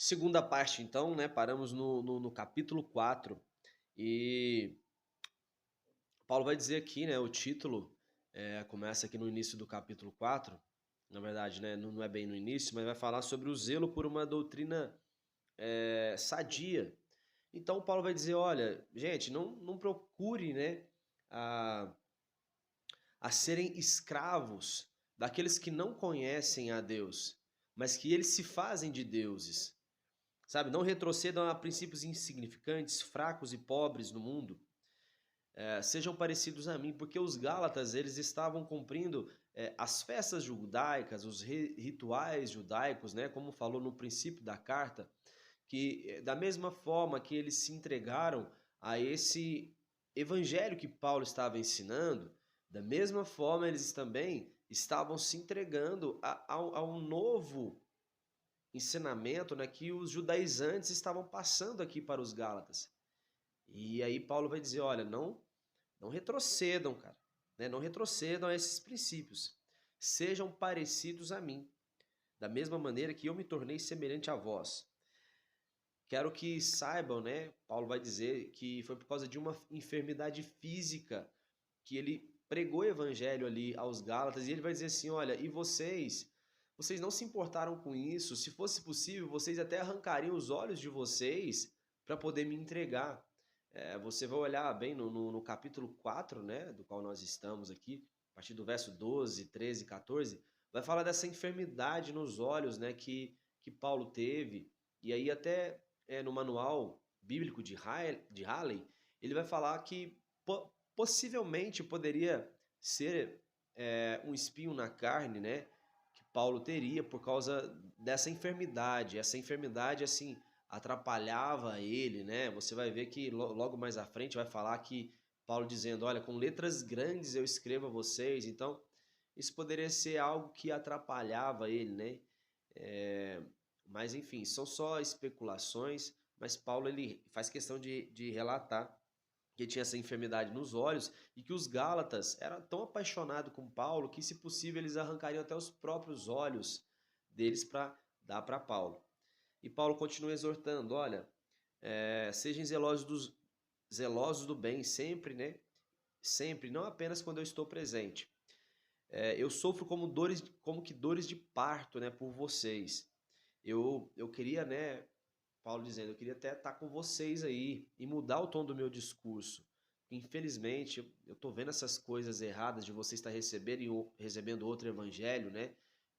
Segunda parte, então, né? Paramos no capítulo 4 e Paulo vai dizer aqui, né? O título começa aqui no início do capítulo 4. Na verdade, né? Não é bem no início, mas vai falar sobre o zelo por uma doutrina sadia. Então, Paulo vai dizer: olha, gente, não procure, né? A, a serem escravos daqueles que não conhecem a Deus, mas que eles se fazem de deuses. Sabe, não retrocedam a princípios insignificantes, fracos e pobres no mundo. Sejam parecidos a mim, porque os Gálatas eles estavam cumprindo as festas judaicas, os rituais judaicos, né, como falou no princípio da carta, que da mesma forma que eles se entregaram a esse evangelho que Paulo estava ensinando, da mesma forma eles também estavam se entregando a um novo ensinamento, né, que os judaizantes estavam passando aqui para os Gálatas. E aí Paulo vai dizer, olha, não retrocedam, cara, né? Não retrocedam a esses princípios. Sejam parecidos a mim, da mesma maneira que eu me tornei semelhante a vós. Quero que saibam, né? Paulo vai dizer que foi por causa de uma enfermidade física que ele pregou o evangelho ali aos Gálatas e ele vai dizer assim, olha, e vocês não se importaram com isso, se fosse possível, vocês até arrancariam os olhos de vocês para poder me entregar. Você vai olhar bem no capítulo 4, né, do qual nós estamos aqui, a partir do verso 12, 13, 14, vai falar dessa enfermidade nos olhos, né, que Paulo teve, e aí até no manual bíblico de Halley, ele vai falar que possivelmente poderia ser um espinho na carne, né? Que Paulo teria por causa dessa enfermidade. Essa enfermidade, assim, atrapalhava ele, né? Você vai ver que logo mais à frente vai falar que Paulo dizendo, olha, com letras grandes eu escrevo a vocês. Então, isso poderia ser algo que atrapalhava ele, né? É, mas, enfim, são só especulações, mas Paulo ele faz questão de relatar que tinha essa enfermidade nos olhos e que os Gálatas eram tão apaixonados com Paulo que, se possível, eles arrancariam até os próprios olhos deles para dar para Paulo. E Paulo continua exortando, olha, sejam zelosos do bem sempre, né? Sempre, não apenas quando eu estou presente. Eu sofro como que dores de parto, né, por vocês. Eu queria, né, Paulo dizendo, eu queria até estar com vocês aí e mudar o tom do meu discurso. Infelizmente, eu estou vendo essas coisas erradas de vocês estar recebendo outro evangelho, né?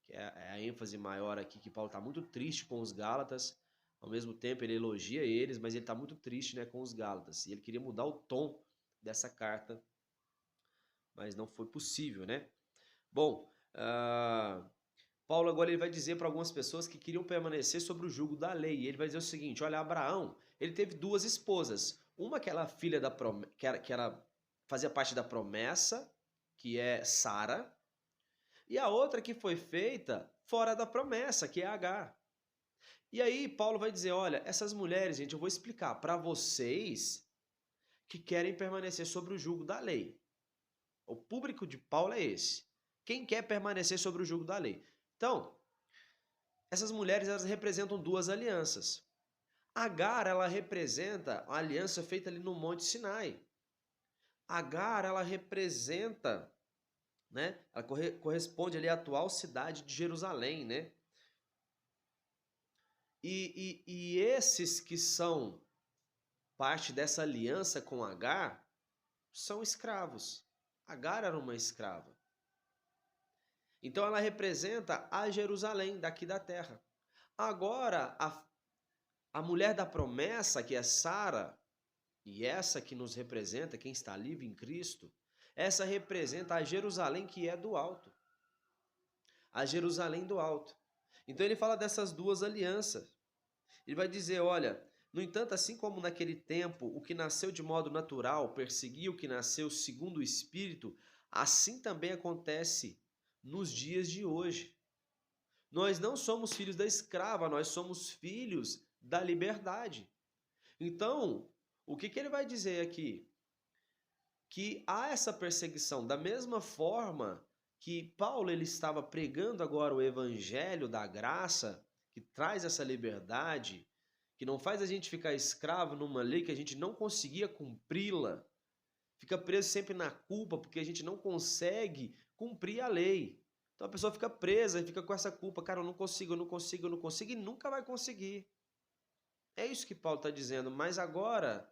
Que é a ênfase maior aqui, que Paulo está muito triste com os Gálatas. Ao mesmo tempo, ele elogia eles, mas ele está muito triste, né, com os Gálatas. E ele queria mudar o tom dessa carta, mas não foi possível, né? Bom, Paulo agora ele vai dizer para algumas pessoas que queriam permanecer sobre o jugo da lei. E ele vai dizer o seguinte: olha, Abraão, ele teve duas esposas. Uma que era filha da que era fazia parte da promessa, que é Sara, e a outra que foi feita fora da promessa, que é Agar. E aí Paulo vai dizer: olha, essas mulheres, gente, eu vou explicar para vocês que querem permanecer sobre o jugo da lei. O público de Paulo é esse. Quem quer permanecer sobre o jugo da lei? Então, essas mulheres elas representam duas alianças. Agar, ela representa a aliança feita ali no Monte Sinai. Agar, ela representa, né? Ela corresponde ali à atual cidade de Jerusalém, né? E esses que são parte dessa aliança com Agar são escravos. Agar era uma escrava. Então ela representa a Jerusalém daqui da terra. Agora, a mulher da promessa, que é Sara, e essa que nos representa, quem está livre em Cristo, essa representa a Jerusalém que é do alto. A Jerusalém do alto. Então ele fala dessas duas alianças. Ele vai dizer, olha, no entanto, assim como naquele tempo o que nasceu de modo natural perseguia o que nasceu segundo o Espírito, assim também acontece nos dias de hoje. Nós não somos filhos da escrava, nós somos filhos da liberdade. Então, o que ele vai dizer aqui? Que há essa perseguição da mesma forma que Paulo ele estava pregando agora o evangelho da graça que traz essa liberdade, que não faz a gente ficar escravo numa lei que a gente não conseguia cumpri-la, fica preso sempre na culpa porque a gente não consegue cumprir a lei. Então a pessoa fica presa e fica com essa culpa, cara, eu não consigo, eu não consigo, eu não consigo e nunca vai conseguir. É isso que Paulo está dizendo, mas agora,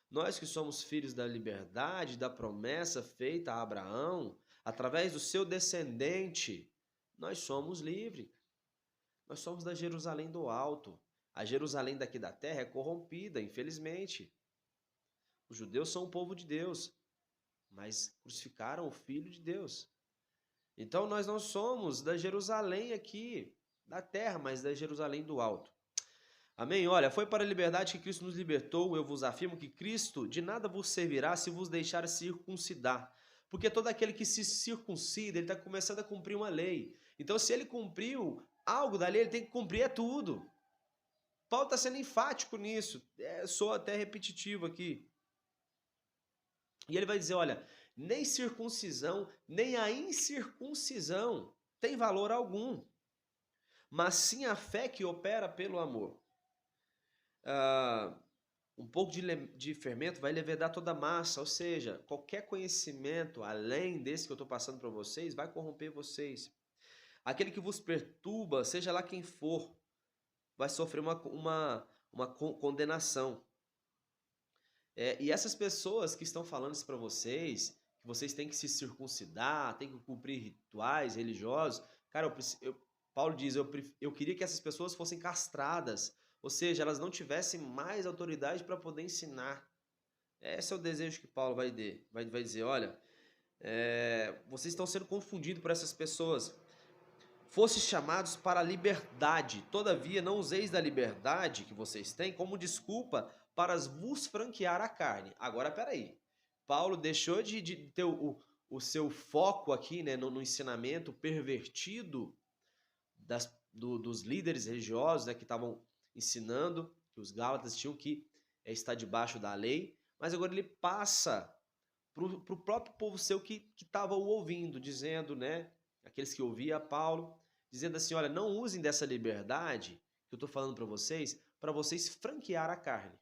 nós que somos filhos da liberdade, da promessa feita a Abraão, através do seu descendente, nós somos livres. Nós somos da Jerusalém do alto. A Jerusalém daqui da terra é corrompida, infelizmente. Os judeus são o povo de Deus, mas crucificaram o Filho de Deus. Então nós não somos da Jerusalém aqui, da terra, mas da Jerusalém do alto. Amém? Olha, foi para a liberdade que Cristo nos libertou. Eu vos afirmo que Cristo de nada vos servirá se vos deixar circuncidar. Porque todo aquele que se circuncida, ele está começando a cumprir uma lei. Então, se ele cumpriu algo da lei, ele tem que cumprir tudo. Paulo está sendo enfático nisso. Sou até repetitivo aqui. E ele vai dizer, olha, nem circuncisão, nem a incircuncisão tem valor algum, mas sim a fé que opera pelo amor. Um pouco de fermento vai levedar toda a massa, ou seja, qualquer conhecimento além desse que eu estou passando para vocês vai corromper vocês. Aquele que vos perturba, seja lá quem for, vai sofrer uma condenação. E essas pessoas que estão falando isso para vocês, que vocês têm que se circuncidar, têm que cumprir rituais religiosos, cara, Paulo diz, eu queria que essas pessoas fossem castradas, ou seja, elas não tivessem mais autoridade para poder ensinar. Esse é o desejo que Paulo vai dizer, olha, vocês estão sendo confundidos por essas pessoas. Fostes chamados para a liberdade, todavia não useis da liberdade que vocês têm como desculpa para vos franquear a carne. Agora, peraí, Paulo deixou de ter o seu foco aqui, né, no ensinamento pervertido dos líderes religiosos, né, que estavam ensinando que os gálatas tinham que estar debaixo da lei, mas agora ele passa para o próprio povo seu que estava o ouvindo, dizendo, né, aqueles que ouviam Paulo, dizendo assim, olha, não usem dessa liberdade que eu estou falando para vocês franquear a carne.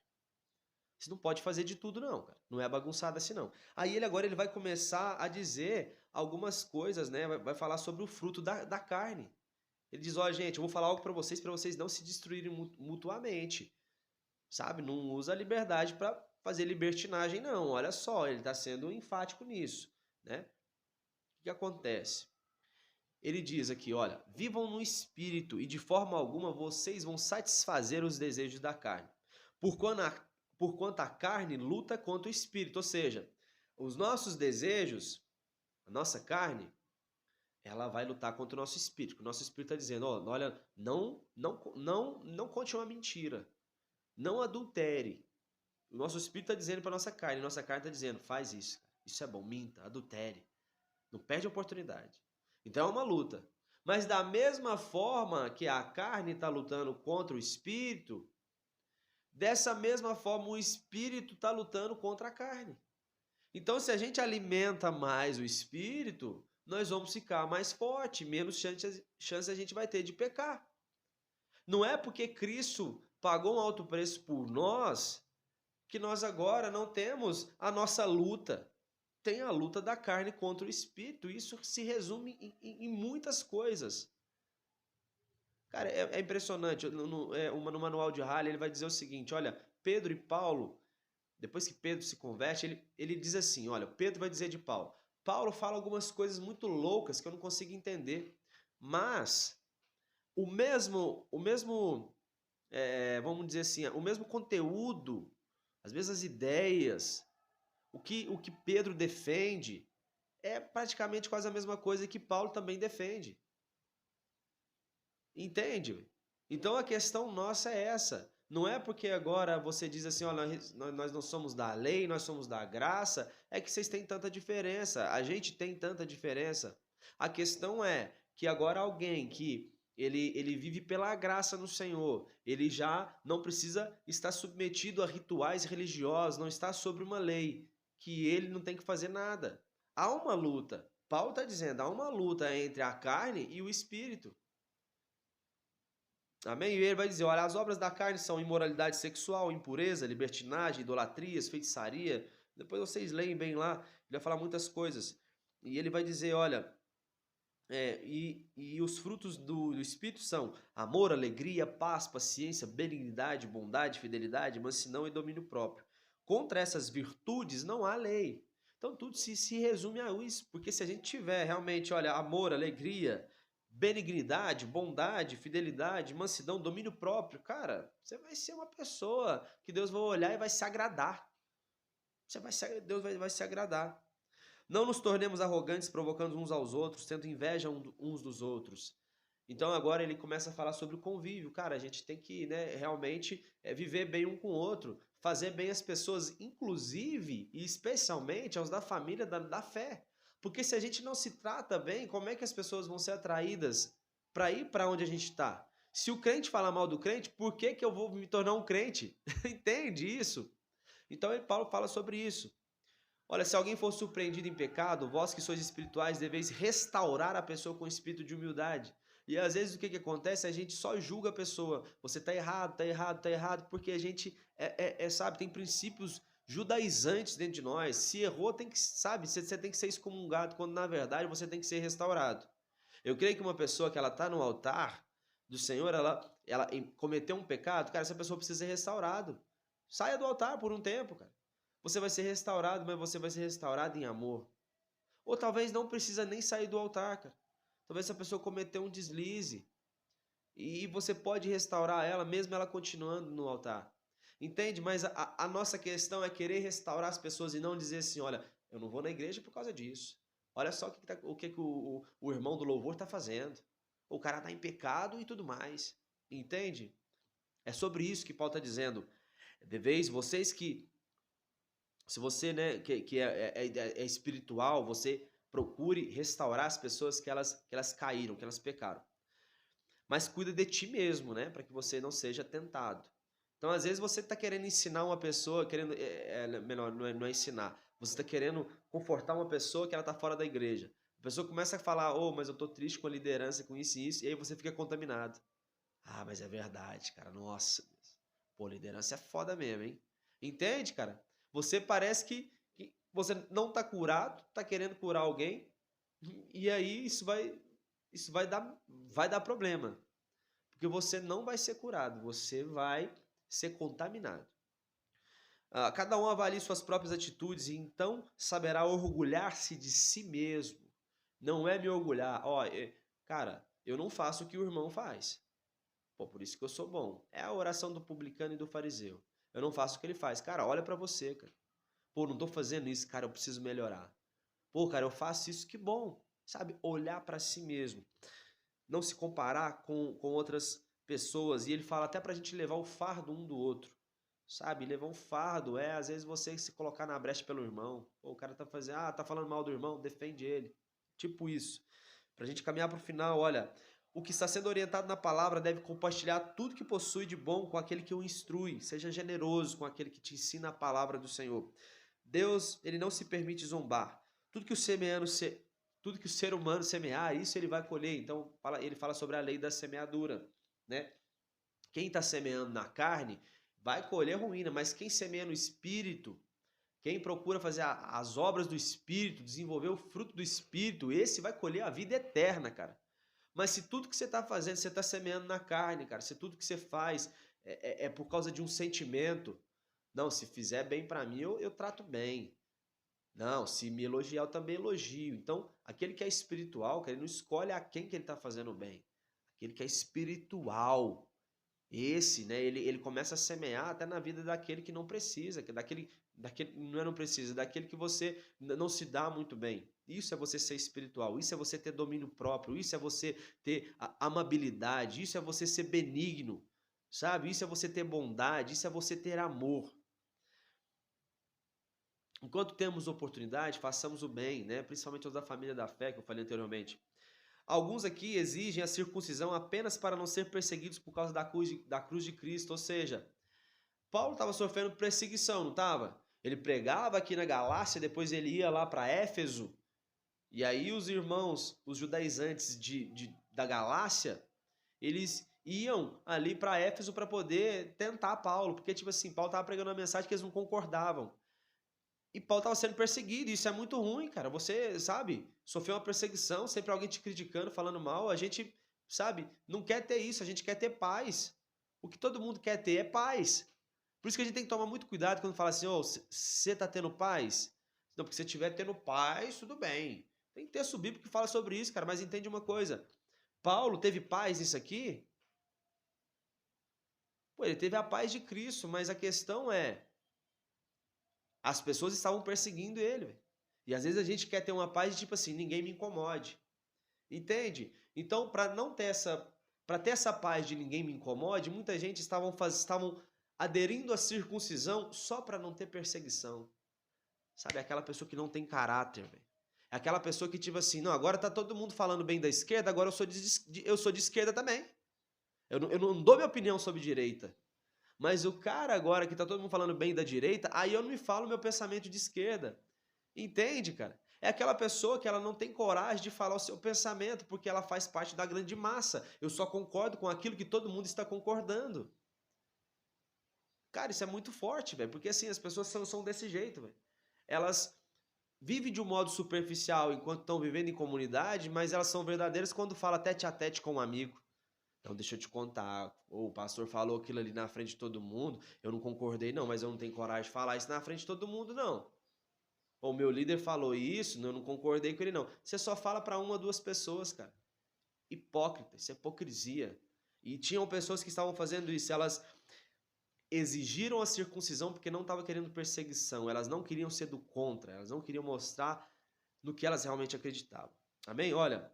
Você não pode fazer de tudo não, cara. Não é bagunçado assim não. Aí ele vai começar a dizer algumas coisas, né? Vai falar sobre o fruto da carne. Ele diz, ó, gente, eu vou falar algo para vocês não se destruírem mutuamente. Sabe? Não usa a liberdade para fazer libertinagem, não. Olha só, ele está sendo enfático nisso, né? O que acontece? Ele diz aqui, olha, vivam no espírito e de forma alguma vocês vão satisfazer os desejos da carne. Porquanto a carne luta contra o espírito, ou seja, os nossos desejos, a nossa carne, ela vai lutar contra o nosso espírito. O nosso espírito está dizendo, olha, não conte uma mentira, não adultere. O nosso espírito está dizendo para a nossa carne está dizendo, faz isso, isso é bom, minta, adultere, não perde a oportunidade. Então é uma luta. Mas da mesma forma que a carne está lutando contra o espírito, dessa mesma forma o espírito está lutando contra a carne. Então se a gente alimenta mais o espírito, nós vamos ficar mais forte, menos chance a gente vai ter de pecar. Não é porque Cristo pagou um alto preço por nós que nós agora não temos a nossa luta. Tem a luta da carne contra o espírito. Isso se resume em muitas coisas. Cara, é impressionante. No manual de Halley, ele vai dizer o seguinte, olha, Pedro e Paulo, depois que Pedro se converte, ele diz assim, olha, Pedro vai dizer de Paulo, Paulo fala algumas coisas muito loucas que eu não consigo entender, mas vamos dizer assim, o mesmo conteúdo, as mesmas ideias, o que Pedro defende é praticamente quase a mesma coisa que Paulo também defende. Entende? Então a questão nossa é essa. Não é porque agora você diz assim, ó, nós não somos da lei, nós somos da graça, é que vocês têm tanta diferença. A gente tem tanta diferença. A questão é que agora alguém que ele vive pela graça no Senhor, ele já não precisa estar submetido a rituais religiosos, não está sobre uma lei, que ele não tem que fazer nada. Há uma luta. Paulo está dizendo, há uma luta entre a carne e o espírito. Amém? E ele vai dizer, olha, as obras da carne são imoralidade sexual, impureza, libertinagem, idolatrias, feitiçaria. Depois vocês leem bem lá, ele vai falar muitas coisas. E ele vai dizer, olha, e os frutos do Espírito são amor, alegria, paz, paciência, benignidade, bondade, fidelidade, mansidão e domínio próprio. Contra essas virtudes não há lei. Então tudo se resume a isso, porque se a gente tiver realmente, olha, amor, alegria, benignidade, bondade, fidelidade, mansidão, domínio próprio, cara, você vai ser uma pessoa que Deus vai olhar e vai se agradar. Deus vai se agradar. Não nos tornemos arrogantes, provocando uns aos outros, tendo inveja uns dos outros. Então agora ele começa a falar sobre o convívio. Cara, a gente tem que, né, realmente viver bem um com o outro, fazer bem as pessoas, inclusive e especialmente aos da família da fé. Porque se a gente não se trata bem, como é que as pessoas vão ser atraídas para ir para onde a gente está? Se o crente fala mal do crente, por que que eu vou me tornar um crente? Entende isso? Então Paulo fala sobre isso. Olha, se alguém for surpreendido em pecado, vós que sois espirituais deveis restaurar a pessoa com espírito de humildade. E às vezes o que acontece? A gente só julga a pessoa. Você está errado, está errado, está errado, porque a gente sabe, tem princípios judaizantes dentro de nós. Se errou, tem que, sabe, você tem que ser excomungado, quando na verdade você tem que ser restaurado. Eu creio que uma pessoa que ela está no altar do Senhor, ela cometeu um pecado, cara, essa pessoa precisa ser restaurado. Saia do altar por um tempo, cara. Você vai ser restaurado, mas você vai ser restaurado em amor. Ou talvez não precisa nem sair do altar, cara. Talvez essa pessoa cometeu um deslize. E você pode restaurar ela, mesmo ela continuando no altar. Entende? Mas a nossa questão é querer restaurar as pessoas e não dizer assim, olha, eu não vou na igreja por causa disso. Olha só o que o irmão do louvor está fazendo. O cara está em pecado e tudo mais. Entende? É sobre isso que Paulo está dizendo. Deveis, vocês que... Se você, né, que é espiritual, você procure restaurar as pessoas que elas caíram, que elas pecaram. Mas cuida de ti mesmo, né, para que você não seja tentado. Então, às vezes, você está querendo ensinar uma pessoa, melhor, não é ensinar. Você está querendo confortar uma pessoa que ela está fora da igreja. A pessoa começa a falar, mas eu estou triste com a liderança, com isso e isso, e aí você fica contaminado. Ah, mas é verdade, cara, nossa. Pô, liderança é foda mesmo, hein? Entende, cara? Você parece que você não tá curado, tá querendo curar alguém, e aí isso vai dar problema. Porque você não vai ser curado, você vai ser contaminado. Cada um avalie suas próprias atitudes e então saberá orgulhar-se de si mesmo. Não é me orgulhar. Cara, eu não faço o que o irmão faz. Pô, por isso que eu sou bom. É a oração do publicano e do fariseu. Eu não faço o que ele faz. Cara, olha pra você, cara. Pô, não tô fazendo isso, cara, eu preciso melhorar. Pô, cara, eu faço isso, que bom. Sabe, olhar pra si mesmo. Não se comparar com outras pessoas. E ele fala até pra gente levar o fardo um do outro. Sabe, levar um fardo às vezes você se colocar na brecha pelo irmão. Pô, o cara tá fazendo, tá falando mal do irmão, defende ele. Tipo isso. Pra gente caminhar pro final, olha, o que está sendo orientado na palavra deve compartilhar tudo que possui de bom com aquele que o instrui. Seja generoso com aquele que te ensina a palavra do Senhor. Deus, ele não se permite zombar. Tudo que o ser humano semear, isso ele vai colher. Então, ele fala sobre a lei da semeadura, né? Quem está semeando na carne vai colher ruína, mas quem semeia no espírito, quem procura fazer as obras do espírito, desenvolver o fruto do espírito, esse vai colher a vida eterna, cara. Mas se tudo que você está fazendo, você está semeando na carne, cara, se tudo que você faz é por causa de um sentimento, não, se fizer bem para mim, eu trato bem. Não, se me elogiar, eu também elogio. Então, aquele que é espiritual, cara, ele não escolhe a quem que ele está fazendo bem. Aquele que é espiritual, esse, né, ele começa a semear até na vida daquele que não precisa, daquele não precisa, daquele que você não se dá muito bem. Isso é você ser espiritual, isso é você ter domínio próprio, isso é você ter amabilidade, isso é você ser benigno, sabe? Isso é você ter bondade, isso é você ter amor. Enquanto temos oportunidade, façamos o bem, né? Principalmente os da família da fé, que eu falei anteriormente. Alguns aqui exigem a circuncisão apenas para não ser perseguidos por causa da cruz de Cristo. Ou seja, Paulo estava sofrendo perseguição, não estava? Ele pregava aqui na Galácia, depois ele ia lá para Éfeso. E aí os irmãos, os judaizantes da Galácia, eles iam ali para Éfeso para poder tentar Paulo, porque tipo assim, Paulo estava pregando uma mensagem que eles não concordavam. E Paulo estava sendo perseguido, e isso é muito ruim, cara. Você, sabe, sofreu uma perseguição, sempre alguém te criticando, falando mal. A gente, sabe, não quer ter isso, a gente quer ter paz. O que todo mundo quer ter é paz. Por isso que a gente tem que tomar muito cuidado quando fala assim, ô, você tá tendo paz? Não, porque se estiver tendo paz, tudo bem. Tem que ter texto bíblico que fala sobre isso, cara, mas entende uma coisa. Paulo teve paz nisso aqui? Pô, ele teve a paz de Cristo, mas a questão é, as pessoas estavam perseguindo ele, véio. E às vezes a gente quer ter uma paz de tipo assim, ninguém me incomode. Entende? Então, para ter essa paz de ninguém me incomode, muita gente estavam aderindo à circuncisão só para não ter perseguição. Sabe, aquela pessoa que não tem caráter, velho. É aquela pessoa que tipo assim, não, agora tá todo mundo falando bem da esquerda, agora eu sou de esquerda também. Eu não dou minha opinião sobre direita. Mas o cara agora que tá todo mundo falando bem da direita, aí eu não me falo meu pensamento de esquerda. Entende, cara? É aquela pessoa que ela não tem coragem de falar o seu pensamento porque ela faz parte da grande massa. Eu só concordo com aquilo que todo mundo está concordando. Cara, isso é muito forte, velho, porque assim, as pessoas são desse jeito, velho. Elas vivem de um modo superficial enquanto estão vivendo em comunidade, mas elas são verdadeiras quando fala tete a tete com um amigo. Então, deixa eu te contar. O pastor falou aquilo ali na frente de todo mundo. Eu não concordei, não, mas eu não tenho coragem de falar isso na frente de todo mundo, não. Ou o meu líder falou isso, eu não concordei com ele, não. Você só fala para uma ou duas pessoas, cara. Hipócrita, isso é hipocrisia. E tinham pessoas que estavam fazendo isso. Elas exigiram a circuncisão porque não estavam querendo perseguição. Elas não queriam ser do contra. Elas não queriam mostrar no que elas realmente acreditavam. Amém? Olha.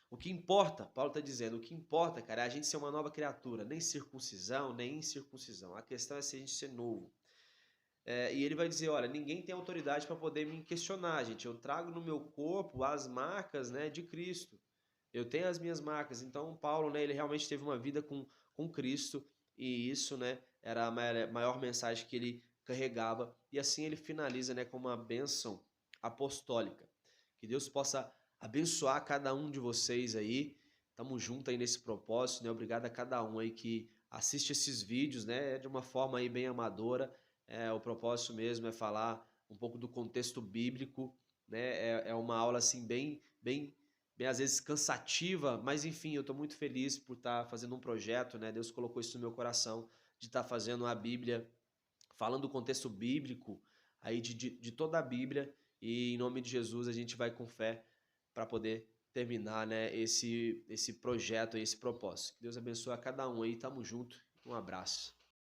O que importa, Paulo está dizendo, o que importa, cara, é a gente ser uma nova criatura, nem circuncisão, nem incircuncisão. A questão é se a gente ser novo. E ele vai dizer, olha, ninguém tem autoridade para poder me questionar, gente. Eu trago no meu corpo as marcas, né, de Cristo. Eu tenho as minhas marcas. Então, Paulo, né, ele realmente teve uma vida com Cristo e isso, né, era a maior mensagem que ele carregava. E assim ele finaliza, né, com uma bênção apostólica. Que Deus possa abençoar cada um de vocês aí. Tamo junto aí nesse propósito, né? Obrigado a cada um aí que assiste esses vídeos, né, de uma forma aí bem amadora. O propósito mesmo é falar um pouco do contexto bíblico, né? É uma aula assim bem às vezes cansativa, mas enfim, eu estou muito feliz por estar fazendo um projeto, né? Deus colocou isso no meu coração de estar fazendo a Bíblia, falando do contexto bíblico aí de toda a Bíblia, e em nome de Jesus a gente vai com fé para poder terminar, né, esse projeto, esse propósito. Que Deus abençoe a cada um aí, tamo junto, um abraço.